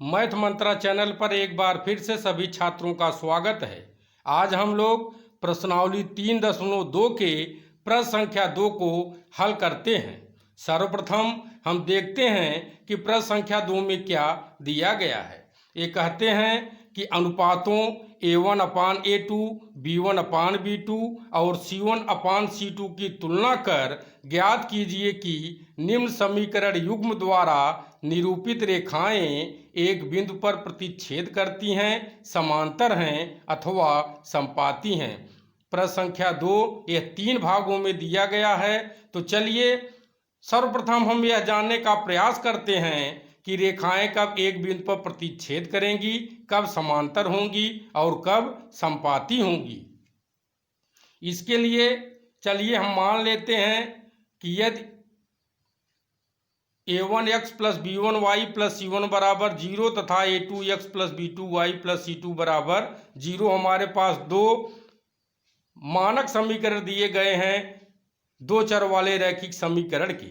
Math मंत्रा channel पर एक बार फिर से सभी छात्रों का स्वागत है। आज हम लोग प्रश्नावली 3.2 के प्रश्न संख्या 2 को हल करते हैं। सर्वप्रथम हम देखते हैं कि प्रश्न संख्या 2 में क्या दिया गया है। ये कहते हैं कि अनुपातों A1/A2, B1/B2 और C1/C2 की तुलना कर ज्ञात कीजिए कि निम्न समीकरण युग्म द्वारा निरूपित रेखाएं एक बिंदु पर प्रतिच्छेद करती हैं, समांतर हैं अथवा समपाती हैं। प्रश्न संख्या 2 यह 3 भागों में दिया गया है। तो चलिए सर्वप्रथम हम यह जानने का प्रयास करते हैं कि रेखाएं कब एक बिंदु पर प्रतिच्छेद करेंगी, कब समांतर होंगी और कब समपाती होंगी। इसके लिए चलिए हम मान लेते हैं कि यदि A1x plus B1y plus C1 बराबर 0 तथा A2x plus B2y plus C2 बराबर 0 हमारे पास दो मानक समीकरण दिए गए हैं दो चर वाले रैखिक समीकरण के।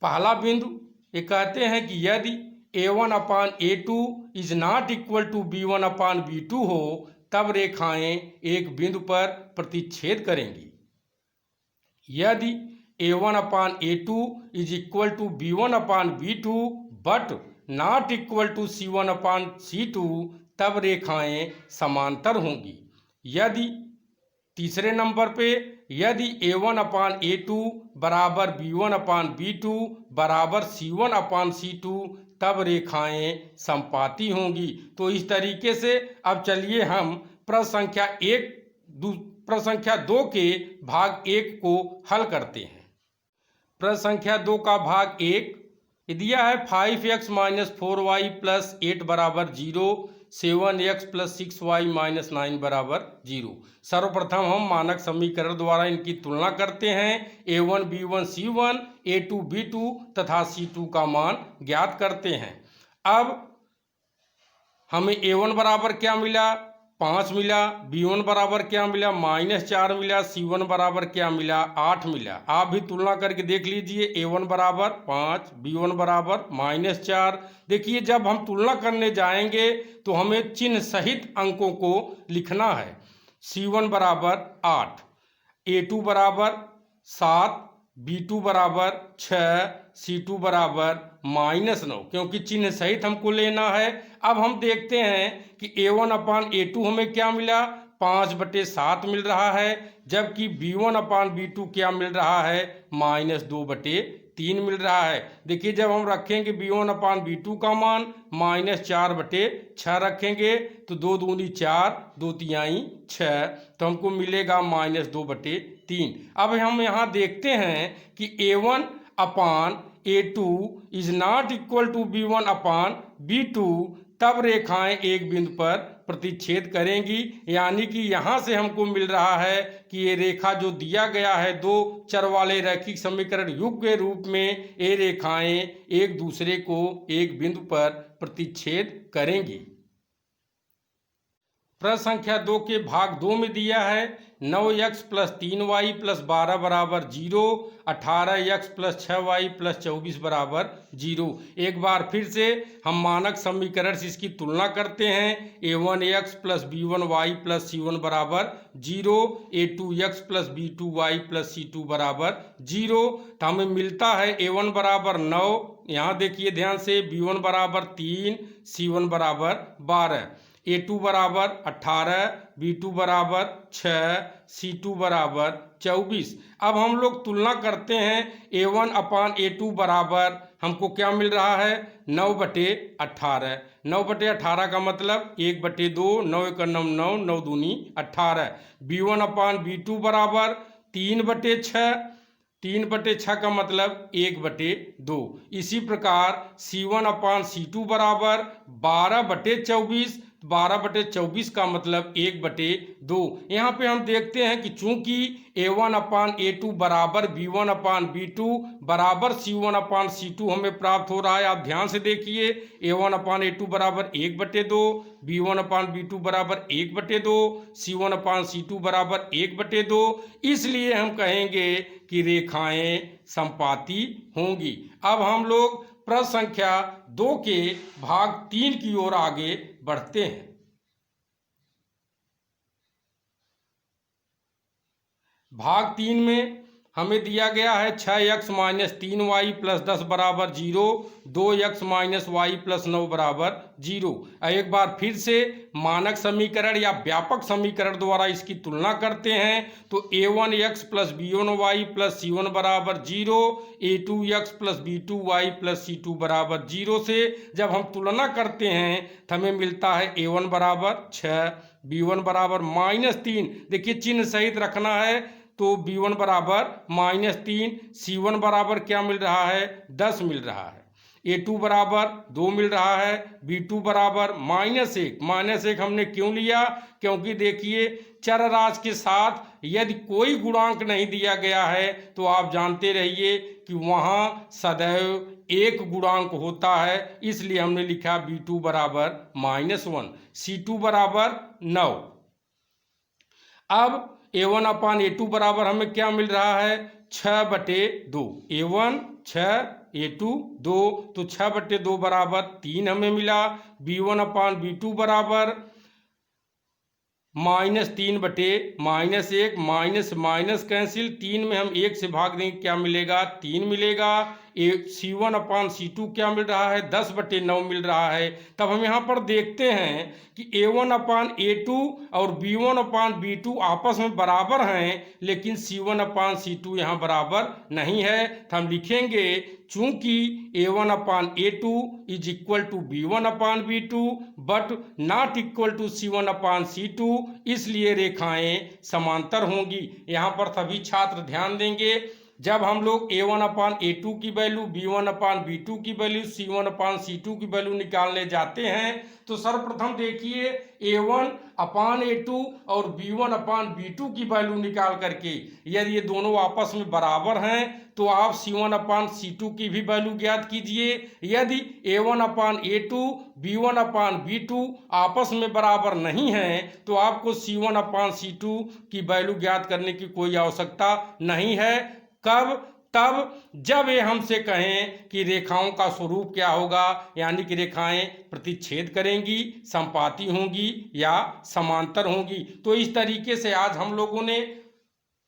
पहला बिंदु ये कहते हैं कि यदि A1/A2 is not equal to B1/B2 हो तब रेखाएं एक बिंदु पर प्रतिच्छेद करेंगी। यदि A1/A2 is equal to B1/B2 but not equal to C1/C2 तब रेखाएं समांतर होंगी। यदि तीसरे नंबर पे यदि A1/A2 बराबर B1/B2 बराबर C1/C2 तब रेखाएं समपाती होंगी। तो इस तरीके से अब चलिए हम प्रश्न संख्या 2 के भाग 1 को हल करते हैं। प्रश्न संख्या 2 का भाग 1 दिया है 5x - 4y + 8 बराबर 0, 7x + 6y - 9 बराबर 0। सर्वप्रथम हम मानक समीकरण द्वारा इनकी तुलना करते हैं। A1 B1 C1, A2 B2 तथा C2 का मान ज्ञात करते हैं। अब हमें A1 बराबर क्या मिला, 5 मिला, B1 बराबर क्या मिला, -4 मिला, C1 बराबर क्या मिला, 8 मिला। आप भी तुलना करके देख लीजिए। A1 बराबर 5, B1 बराबर -4। देखिए जब हम तुलना करने जाएंगे तो हमें चिन्ह सहित अंकों को लिखना है। C1 बराबर 8, A2 बराबर 7, B2 बराबर 6, C2 बराबर -9, क्योंकि चिन्ह सहित हमको लेना है। अब हम देखते हैं कि A1/A2 हमें क्या मिला, 5/7 मिल रहा है, जबकि B1/B2 क्या मिल रहा है, -2/3 मिल रहा है। देखिए जब हम रखेंगे B1/B2 का मान -4/6 रखेंगे तो 2 दूनी 4, 2 तिहाई 6, तो हमको मिलेगा -2/3। अब हम यहाँ देखते हैं कि A1/A2 is not equal to B1/B2 तब रेखाएं एक बिंदु पर प्रतिच्छेद करेंगी। यानी कि यहाँ से हमको मिल रहा है कि ये रेखा जो दिया गया है दो चर वाले रैखिक समीकरण युग्म के रूप में ये रेखाएं एक दूसरे को एक बिंदु पर प्रतिच्छेद करेंगी। प्रश्न संख्या 2 के भाग 2 में दिया है 9x + 3y + 12 बराबर 0, 18x + 6y + 24 बराबर 0। एक बार फिर से हम मानक समीकरण से इसकी तुलना करते हैं। A1x + B1y + C1 बराबर 0, A2x + B2y + C2 बराबर 0। तो हमें मिलता है A1 बराबर 9, यहाँ देखिए ध्यान से, B1 बराबर 3, C1 बराबर 12, A2 बराबर 18, B2 बराबर 6, C2 बराबर 24। अब हम लोग तुलना करते हैं। A1/A2 बराबर हमको क्या मिल रहा है, 9/18। 9/18 का मतलब 1/2, 9 × 9 9, 9 दूनी 18। B1/B2 बराबर 3/6, 3/6 का मतलब 1/2। इसी प्रकार C1/C2 बराबर 12/24, 12/24 का मतलब 1/2। यहाँ पे हम देखते हैं कि चूंकि A1/A2 बराबर B1/B2 बराबर C1/C2 हमें प्राप्त हो रहा है। आप ध्यान से देखिए, A1/A2 बराबर 1/2, B1/B2 बराबर 1/2, C1/C2 बराबर 1/2। इसलिए हम कहेंगे कि रेखाएं समपाती होंगी। अब हम लोग प्रश्न संख्या 2 के भाग 3 की ओर आगे बढ़ते हैं। भाग 3 में हमें दिया गया है 6x माइनस 3y प्लस 10 बराबर 0, 2x माइनस वाई प्लस 9 बराबर 0। एक बार फिर से मानक समीकरण या व्यापक समीकरण द्वारा इसकी तुलना करते हैं तो a1x plus b1y plus c1 बराबर 0, a2x plus b2y plus c2 बराबर 0 से जब हम तुलना करते हैं तो हमें मिलता है a1 बराबर 6, b1 बराबर -3, देखिए चिन्ह सहित रखना है तो b1 बराबर -3, c1 बराबर क्या मिल रहा है 10 मिल रहा है, a2 बराबर 2 मिल रहा है, b2 बराबर -1 हमने क्यों लिया, क्योंकि देखिए चर राशि के साथ यदि कोई गुणांक नहीं दिया गया है तो आप जानते रहिए कि वहाँ सदैव एक गुणांक होता है, इसलिए हमने लिखा b2 बराबर -1, c2 बराबर 9। अब a1 अपान a2 बराबर हमें क्या मिल रहा है 6/2, a1 6, a2 2, तो 6/2 बराबर 3 हमें मिला। b1 अपान b2 बराबर -3/-1, माइनस कैंसिल, 3 में हम 1 से भाग देंगे क्या मिलेगा 3 मिलेगा। c1 अपान c2 क्या मिल रहा है 10/9 मिल रहा है। तब हम यहाँ पर देखते हैं कि a1 अपान a2 और b1 अपान b2 आपस में बराबर हैं, लेकिन c1 अपान c2 यहाँ बराबर नहीं है। तो हम लिखेंगे चूंकि a1 upon a2 is equal to b1 upon b2 but not equal to c1 upon c2, इसलिए रेखाएं समांतर होंगी। यहाँ पर सभी छात्र ध्यान देंगे, जब हम लोग a1 अपान a2 की वैल्यू, b1 अपान b2 की वैल्यू, c1 अपान c2 की वैल्यू निकालने जाते हैं तो सर्वप्रथम देखिए a1 अपान a2 और b1 अपान b2 की वैल्यू निकाल करके यदि ये दोनों आपस में बराबर हैं तो आप c1 अपान c2 की भी वैल्यू ज्ञात कीजिए। यदि a1 upon a2 b1 upon b2 आपस में बराबर नहीं है तो आपको c1 अपान c2 की वैल्यू ज्ञात करने की कोई आवश्यकता नहीं है। कब? तब जब ये हमसे कहें कि रेखाओं का स्वरूप क्या होगा, यानी कि रेखाएं प्रतिच्छेद करेंगी, संपाती होंगी या समांतर होंगी। तो इस तरीके से आज हम लोगों ने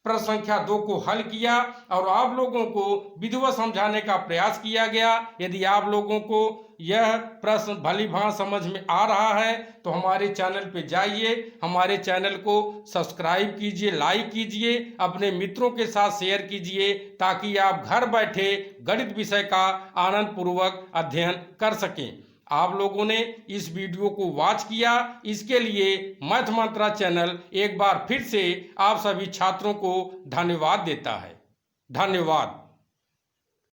प्रश्न संख्या 2 को हल किया और आप लोगों को विधिवत समझाने का प्रयास किया गया। यदि आप लोगों को यह प्रश्न भली भांति समझ में आ रहा है तो हमारे चैनल पे जाइए, हमारे चैनल को सब्सक्राइब कीजिए, लाइक कीजिए, अपने मित्रों के साथ शेयर कीजिए ताकि आप घर बैठे गणित विषय का आनंद पूर्वक अध्ययन कर सकें। आप लोगों ने इस वीडियो को वॉच किया, इसके लिए मैथ मंत्रा चैनल एक बार फिर से आप सभी छात्रों को धन्यवाद देता है। धन्यवाद।